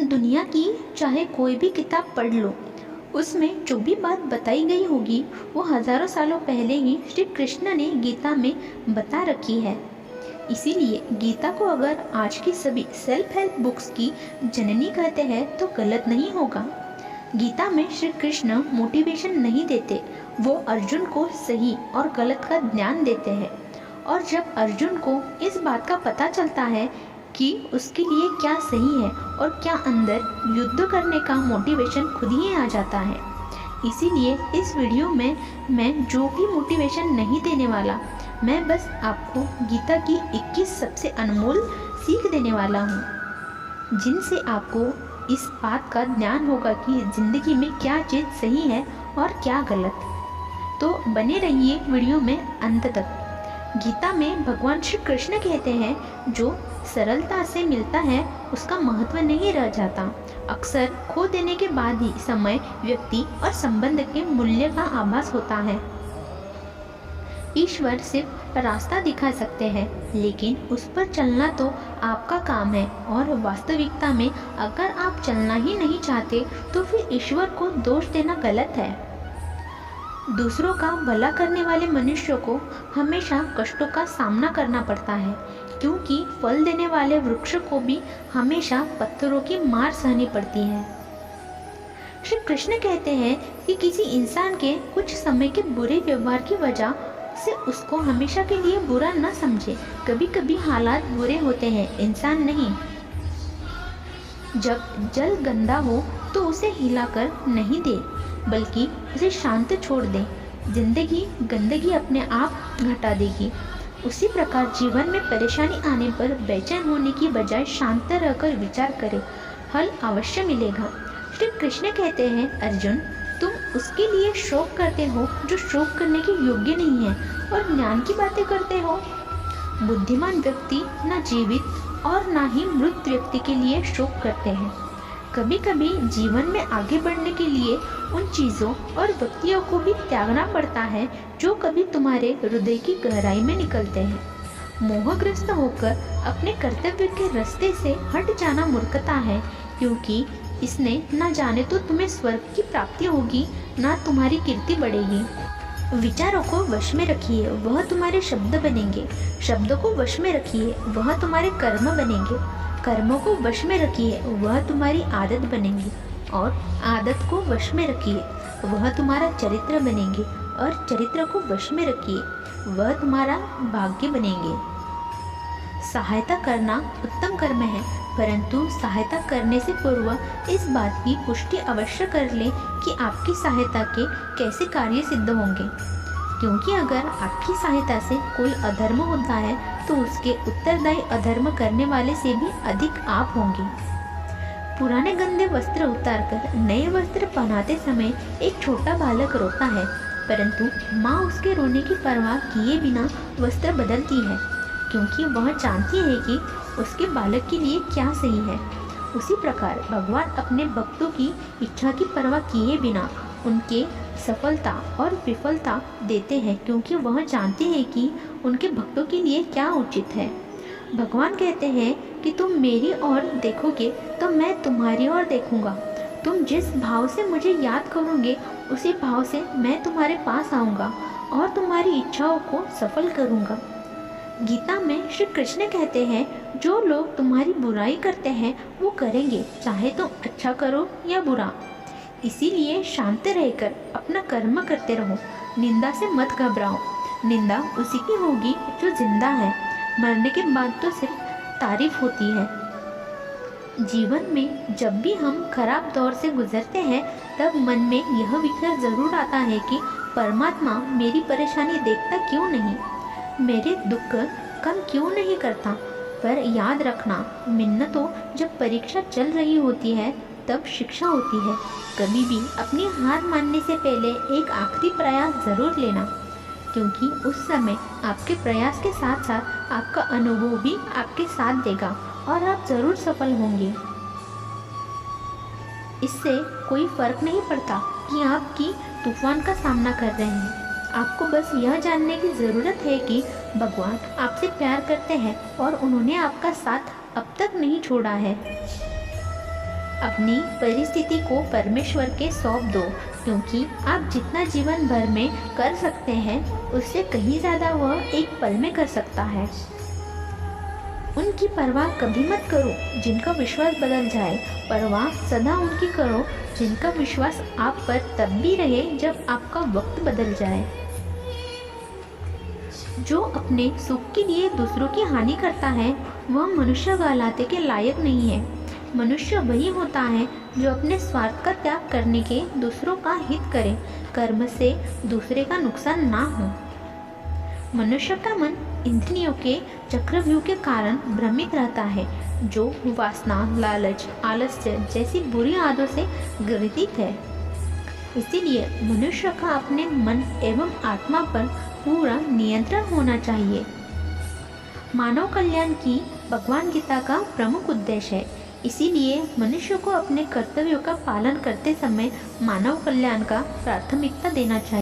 दुनिया की चाहे कोई भी किताब पढ़ लो, उसमें जो भी बात बताई गई होगी वो हजारों सालों पहले ही श्री कृष्ण ने गीता में बता रखी है। इसीलिए गीता को अगर आज की सभी सेल्फ हेल्प बुक्स की जननी कहते हैं तो गलत नहीं होगा। गीता में श्री कृष्ण मोटिवेशन नहीं देते, वो अर्जुन को सही और गलत का ज्ञान देते हैं। और जब अर्जुन को इस बात का पता चलता है कि उसके लिए क्या सही है और क्या अंदर युद्ध करने का मोटिवेशन खुद ही आ जाता है। इसीलिए इस वीडियो में मैं जो भी मोटिवेशन नहीं देने वाला, मैं बस आपको गीता की 21 सबसे अनमोल सीख देने वाला हूँ, जिनसे आपको इस बात का ज्ञान होगा कि ज़िंदगी में क्या चीज़ सही है और क्या गलत। तो बने रहिए वीडियो में अंत तक। गीता में भगवान श्री कृष्ण कहते हैं, जो सरलता से मिलता है उसका महत्व नहीं रह जाता। अक्सर खो देने के बाद ही समय, व्यक्ति और संबंध के मूल्य का आभास होता है। ईश्वर सिर्फ रास्ता दिखा सकते हैं, लेकिन उस पर चलना तो आपका काम है। और वास्तविकता में अगर आप चलना ही नहीं चाहते तो फिर ईश्वर को दोष देना गलत है। दूसरों का भला करने वाले मनुष्य को हमेशा कष्टों का सामना करना पड़ता है, क्योंकि फल देने वाले वृक्ष को भी हमेशा पत्थरों की मार सहनी पड़ती है। श्री कृष्ण कहते हैं कि किसी इंसान के कुछ समय के बुरे व्यवहार की वजह से उसको हमेशा के लिए बुरा न समझे। कभी कभी हालात बुरे होते हैं, इंसान नहीं। जब जल गंदा हो तो उसे हिलाकर नहीं दे, बल्कि उसे शांत छोड़ दे। जिंदगी गंदगी अपने आप घटा देगी। उसी प्रकार जीवन में परेशानी आने पर बेचैन होने की बजाय शांत रहकर विचार करें, हल अवश्य मिलेगा। श्री कृष्ण कहते हैं, अर्जुन, तुम उसके लिए शोक करते हो जो शोक करने के योग्य नहीं है और ज्ञान की बातें करते हो। बुद्धिमान व्यक्ति न जीवित और न ही मृत व्यक्ति के लिए शोक करते हैं। कभी कभी जीवन में आगे बढ़ने के लिए उन चीज़ों और व्यक्तियों को भी त्यागना पड़ता है जो कभी तुम्हारे हृदय की गहराई में निकलते हैं। मोहग्रस्त होकर अपने कर्तव्य के रास्ते से हट जाना मूर्खता है, क्योंकि इसने न जाने तो तुम्हें स्वर्ग की प्राप्ति होगी, ना तुम्हारी कीर्ति बढ़ेगी। विचारों को वश में रखिए, वह तुम्हारे शब्द बनेंगे। शब्दों को वश में रखिए, वह तुम्हारे कर्म बनेंगे। कर्मों को वश में रखिए, वह तुम्हारी आदत बनेंगी। और आदत को वश में रखिए, वह तुम्हारा चरित्र बनेंगे। और चरित्र को वश में रखिए, वह तुम्हारा भाग्य बनेंगे। सहायता करना उत्तम कर्म है, परंतु सहायता करने से पूर्व इस बात की पुष्टि अवश्य कर लें कि आपकी सहायता के कैसे कार्य सिद्ध होंगे, क्योंकि अगर आपकी सहायता से कोई अधर्म होता है तो उसके उत्तरदायी अधर्म करने वाले से भी अधिक आप होंगे। पुराने गंदे वस्त्र उतारकर नए वस्त्र पहनाते समय एक छोटा बालक रोता है, परंतु माँ उसके रोने की परवाह किए बिना वस्त्र बदलती है, क्योंकि वह जानती है कि उसके बालक के लिए क्या सही है। उसी प्रकार भगवान अपने भक्तों की इच्छा की परवाह किए बिना उनके सफलता और विफलता देते हैं, क्योंकि वह जानते हैं कि उनके भक्तों के लिए क्या उचित है। भगवान कहते हैं कि तुम मेरी ओर देखोगे तो मैं तुम्हारी ओर देखूंगा। तुम जिस भाव से मुझे याद करोगे उसी भाव से मैं तुम्हारे पास आऊँगा और तुम्हारी इच्छाओं को सफल करूँगा। गीता में श्री कृष्ण कहते हैं, जो लोग तुम्हारी बुराई करते हैं वो करेंगे, चाहे तुम अच्छा करो या बुरा। इसीलिए शांत रहकर अपना कर्म करते रहो, निंदा से मत घबराओ। निंदा उसी की होगी जो जिंदा है, मरने के बाद तो सिर्फ तारीफ होती है। जीवन में जब भी हम खराब दौर से गुजरते हैं तब मन में यह विचार जरूर आता है कि परमात्मा मेरी परेशानी देखता क्यों नहीं, मेरे दुख कम क्यों नहीं करता। पर याद रखना, मिन्नतों जब परीक्षा चल रही होती है तब शिक्षा होती है। कभी भी अपनी हार मानने से पहले एक आखिरी प्रयास ज़रूर लेना, क्योंकि उस समय आपके प्रयास के साथ साथ आपका अनुभव भी आपके साथ देगा और आप ज़रूर सफल होंगे। इससे कोई फर्क नहीं पड़ता कि आप की तूफान का सामना कर रहे हैं। आपको बस यह जानने की ज़रूरत है कि भगवान आपसे प्यार करते हैं और उन्होंने आपका साथ अब तक नहीं छोड़ा है। अपनी परिस्थिति को परमेश्वर के सौंप दो, क्योंकि आप जितना जीवन भर में कर सकते हैं उससे कहीं ज़्यादा वह एक पल में कर सकता है। उनकी परवाह कभी मत करो जिनका विश्वास बदल जाए, परवाह सदा उनकी करो जिनका विश्वास आप पर तब भी रहे जब आपका वक्त बदल जाए। जो अपने सुख के लिए दूसरों की हानि करता है वह मनुष्य कहलाने के लायक नहीं है। मनुष्य वही होता है जो अपने स्वार्थ का त्याग करने के दूसरों का हित करे, कर्म से दूसरे का नुकसान ना हो। मनुष्य का मन इंद्रियों के चक्रव्यूह के कारण भ्रमित रहता है, जो वासना, लालच, आलस्य जैसी बुरी आदतों से ग्रसित है। इसीलिए मनुष्य का अपने मन एवं आत्मा पर पूरा नियंत्रण होना चाहिए। मानव कल्याण की भगवान गीता का प्रमुख उद्देश्य है। इसीलिए मनुष्य को अपने कर्तव्यों का पालन करते समय मानव कल्याण का प्राथमिकता देना चाहिए।